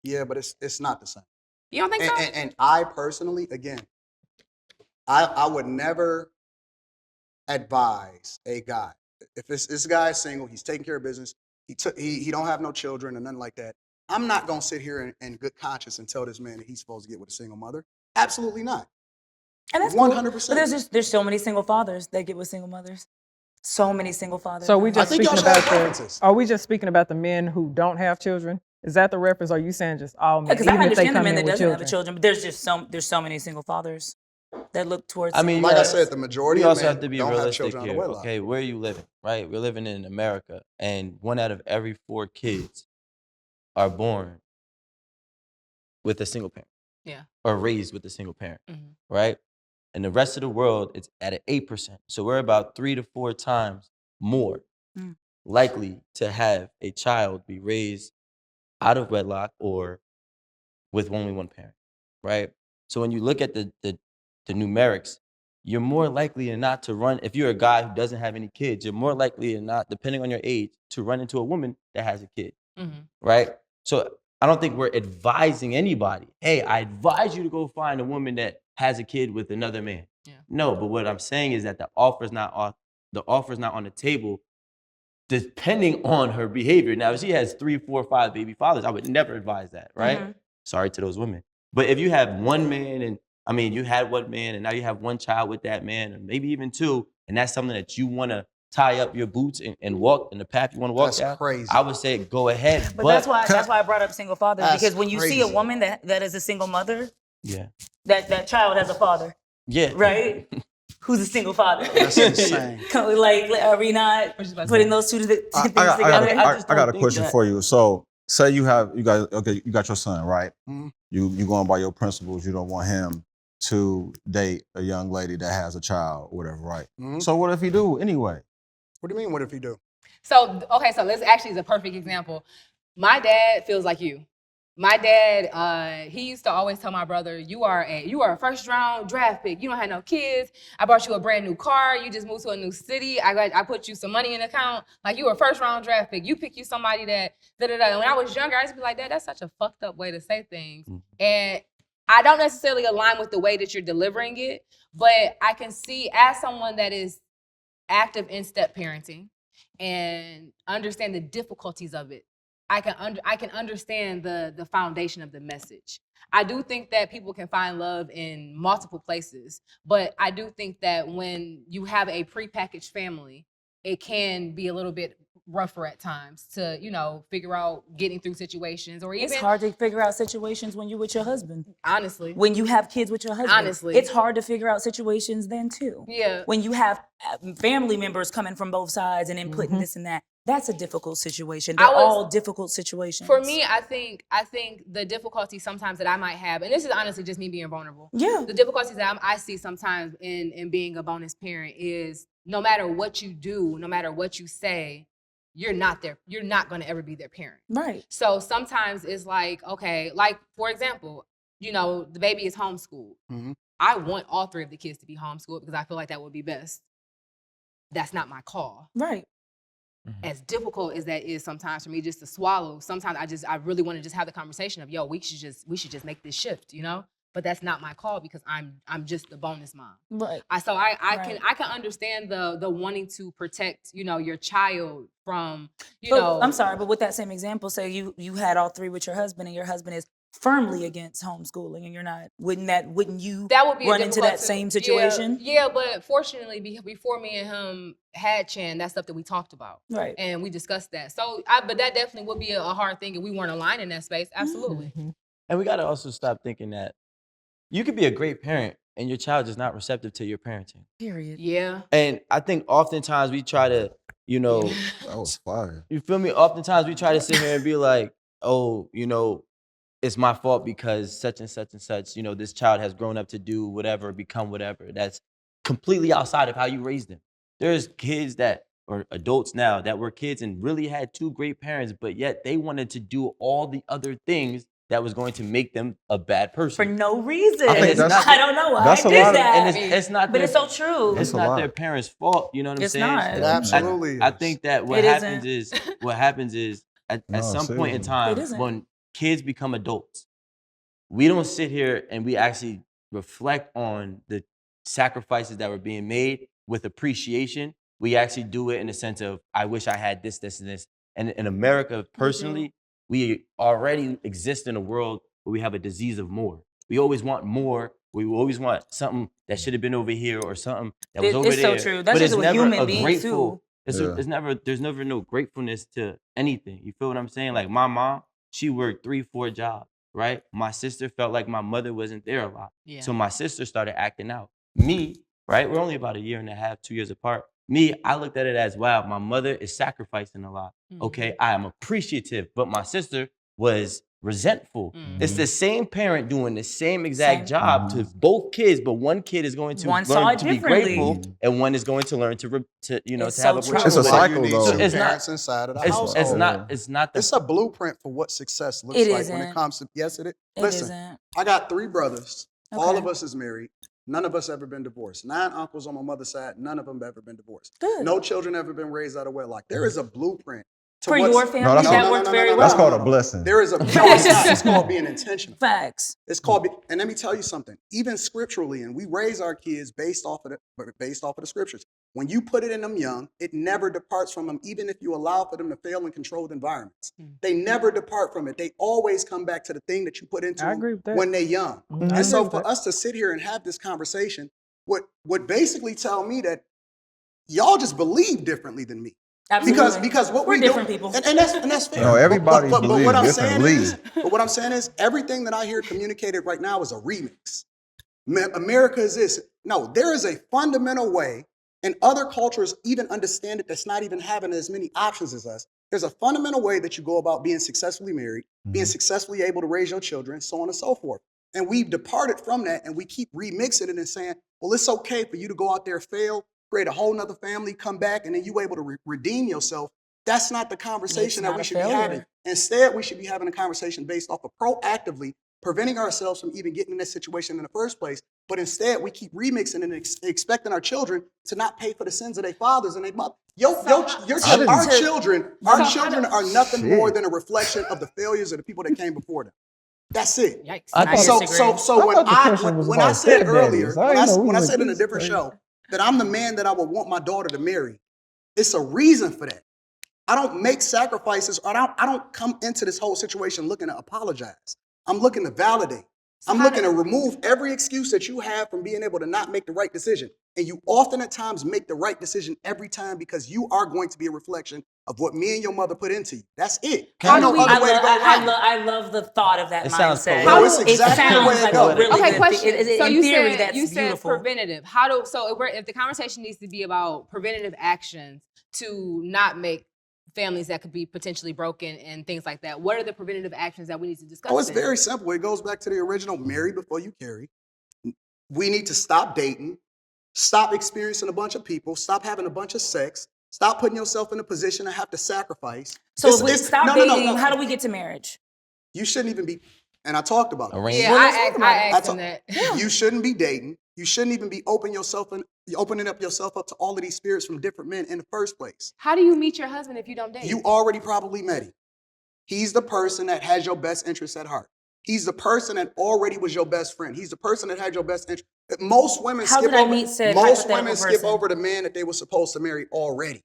Yeah, but it's not the same. You don't think so? And I personally, again, I would never advise a guy if this guy is single, he's taking care of business, he don't have no children or nothing like that. I'm not gonna sit here in good conscience and tell this man that he's supposed to get with a single mother. Absolutely not. And that's 100%. Cool. But there's so many single fathers that get with single mothers. So many single fathers. So we just speaking about are we just speaking about the men who don't have children? Is that the reference? Or are you saying just all men? Because I understand the men that doesn't children? have children, but there's so many single fathers that look towards. I mean, like I said, the majority we of also men have to be don't realistic have children here. out of wedlock. Okay, where are you living? Right, we're living in America, and 1 out of every 4 kids are born with a single parent. Yeah. Or raised with a single parent. Mm-hmm. Right, and the rest of the world, it's at an 8%. So we're about 3 to 4 times more likely to have a child be raised out of wedlock or with only one parent, right? So when you look at the numerics, you're more likely than not to run, if you're a guy who doesn't have any kids, you're more likely than not, depending on your age, to run into a woman that has a kid, right? So I don't think we're advising anybody, hey, I advise you to go find a woman that has a kid with another man. Yeah. No, but what I'm saying is that the offer's not on the table depending on her behavior. Now, if she has 3, 4, 5 baby fathers, I would never advise that, right? Sorry to those women. But if you have one man and, I mean, you had one man and now you have one child with that man, and maybe even 2, and that's something that you want to tie up your boots and walk in the path you want to walk down, crazy. I would say go ahead. But that's why I brought up single fathers, because when you see a woman that is a single mother, yeah, that child has a father. Yeah. Right? Who's a single father? That's insane. Like, are we not putting those two things together? I got a question for you. So, say you got your son, right? Mm-hmm. You going by your principles. You don't want him to date a young lady that has a child, or whatever, right? Mm-hmm. So what if he do anyway? What do you mean? What if he do? So this actually is a perfect example. My dad feels like you. My dad, he used to always tell my brother, you are a first round draft pick. You don't have no kids. I bought you a brand new car. You just moved to a new city. I put you some money in the account. Like, you were a first round draft pick. You pick you somebody that da-da-da. When I was younger, I used to be like, that's such a fucked up way to say things. And I don't necessarily align with the way that you're delivering it, but I can see, as someone that is active in step parenting and understand the difficulties of it, I can understand the foundation of the message. I do think that people can find love in multiple places, but I do think that when you have a prepackaged family, it can be a little bit rougher at times to, figure out getting through situations, or even it's hard to figure out situations when you're with your husband. Honestly. When you have kids with your husband. Honestly. It's hard to figure out situations then too. Yeah. When you have family members coming from both sides and inputting this and that. That's a difficult situation. They're all difficult situations. For me, I think the difficulty sometimes that I might have, and this is honestly just me being vulnerable. Yeah. The difficulties that I see sometimes in being a bonus parent is, no matter what you do, no matter what you say, you're not going to ever be their parent. Right. So sometimes it's like, okay, like, for example, the baby is homeschooled. Mm-hmm. I want all 3 of the kids to be homeschooled because I feel like that would be best. That's not my call. Right. As difficult as that is sometimes for me just to swallow, sometimes I really want to just have the conversation of, we should just make this shift, But that's not my call because I'm just the bonus mom. Right. I can understand the wanting to protect, your child from, I'm sorry, but with that same example, say you had all 3 with your husband, and your husband is firmly against homeschooling, and you're not, wouldn't you run into that same situation? Yeah, but fortunately, before me and him had Chan, that's stuff that we talked about. Right. And we discussed that. So, but that definitely would be a hard thing if we weren't aligned in that space. Absolutely. Mm-hmm. And we got to also stop thinking that you could be a great parent and your child is not receptive to your parenting. Period. Yeah. And I think oftentimes we try to, that was fire. You feel me? Oftentimes we try to sit here and be like, oh, it's my fault because such and such and such, this child has grown up to do whatever, become whatever. That's completely outside of how you raised them. There's kids or adults now that were kids and really had 2 great parents, but yet they wanted to do all the other things that was going to make them a bad person. For no reason. I don't know why I did that. And it's not but it's so true. It's not their parents' fault. You know what I'm saying? Not. It absolutely I think that what happens is at some point in time kids become adults. We don't sit here and we actually reflect on the sacrifices that were being made with appreciation. We actually do it in the sense of, I wish I had this, this, and this. And in America, personally, we already exist in a world where we have a disease of more. We always want more. We always want something that should have been over here or something that was over It's there. so true. That's but just it's what never human a beings grateful. do. There's never no gratefulness to anything. You feel what I'm saying? Like my mom, she worked 3-4 jobs, right? My sister felt like my mother wasn't there a lot. Yeah. So my sister started acting out. Me, right? We're only about 1.5 years, 2 years apart. Me, I looked at it as, wow, my mother is sacrificing a lot. Okay, I am appreciative, but my sister was resentful. It's the same parent doing the same exact job to both kids, but one kid is going to One saw learn it to be differently. grateful, and one is going to learn to It's have so a true. It's a Why cycle, you need though. two It's not- parents inside of the It's, household. it's not the It's a blueprint for what success looks It like when it isn't. comes to, yes, it is. It Listen, isn't. I got 3 brothers. All Okay. of us is married. None of us ever been divorced. 9 uncles on my mother's side. None of them ever been divorced. Good. No children ever been raised out of wedlock. There is a blueprint to For what's- your family, that's that what- worked very well. That's called a blessing. There is a, no, it's not. It's called being intentional. Facts. It's called, and let me tell you something. Even scripturally, and we raise our kids based off of the scriptures. When you put it in them young, it never departs from them, even if you allow for them to fail in controlled environments. They never depart from it. They always come back to the thing that you put into I them agree with that. when they're young. I And agree so with for that. us to sit here and have this conversation would basically tell me that y'all just believe differently than me. Absolutely. Because what We're we different do, people. and that's fair. No, everybody but believes what I'm saying differently. what I'm saying is everything that I hear communicated right now is a remix. America is this. No, there is a fundamental way, and other cultures even understand it, that's not even having as many options as us. There's a fundamental way that you go about being successfully married, being successfully able to raise your children, so on and so forth. And we've departed from that, and we keep remixing it and saying, well, it's okay for you to go out there, fail, create a whole nother family, come back, and then you able to redeem yourself. That's not the conversation It's that not we a should be failure. having. Instead, we should be having a conversation based off of proactively preventing ourselves from even getting in this situation in the first place. But instead, we keep remixing and expecting our children to not pay for the sins of their fathers and their mothers. Our children are nothing more than a reflection of the failures of the people that came before them. That's it. Yikes. I disagree. So when thought the question was when I about said stepdaddies. earlier, I when didn't know we I went said in a this different crazy. show that I'm the man that I would want my daughter to marry, it's a reason for that. I don't make sacrifices, or I don't come into this whole situation looking to apologize. I'm looking to validate. I'm looking to remove every excuse that you have from being able to not make the right decision. And you often at times make the right decision every time because you are going to be a reflection of what me and your mother put into you. That's it. How There's do no we, other way to go around it. I love the thought of that It sounds mindset. poetic. No, it's exactly it the way sounds it like goes. a really Okay, good question. thing. So In you theory, said that's you said beautiful. preventative. If the conversation needs to be about preventative actions to not make families that could be potentially broken and things like that, what are the preventative actions that we need to discuss? Oh, it's then? very simple. It goes back to the original marry before you carry. We need to stop dating, stop experiencing a bunch of people, stop having a bunch of sex, stop putting yourself in a position to have to sacrifice. So if we stop dating, how do we get to marriage? You shouldn't even be, and I talked about it. arranged. Yeah, Well, let's I talk about it. asked him that. You shouldn't be dating. You shouldn't even be opening up yourself up to all of these spirits from different men in the first place. How do you meet your husband if you don't date? You already probably met him. He's the person that has your best interests at heart. He's the person that already was your best friend. He's the person that had your best interest. Most women How skip did I over. meet said Most hypothetical women skip person? over the man that they were supposed to marry already.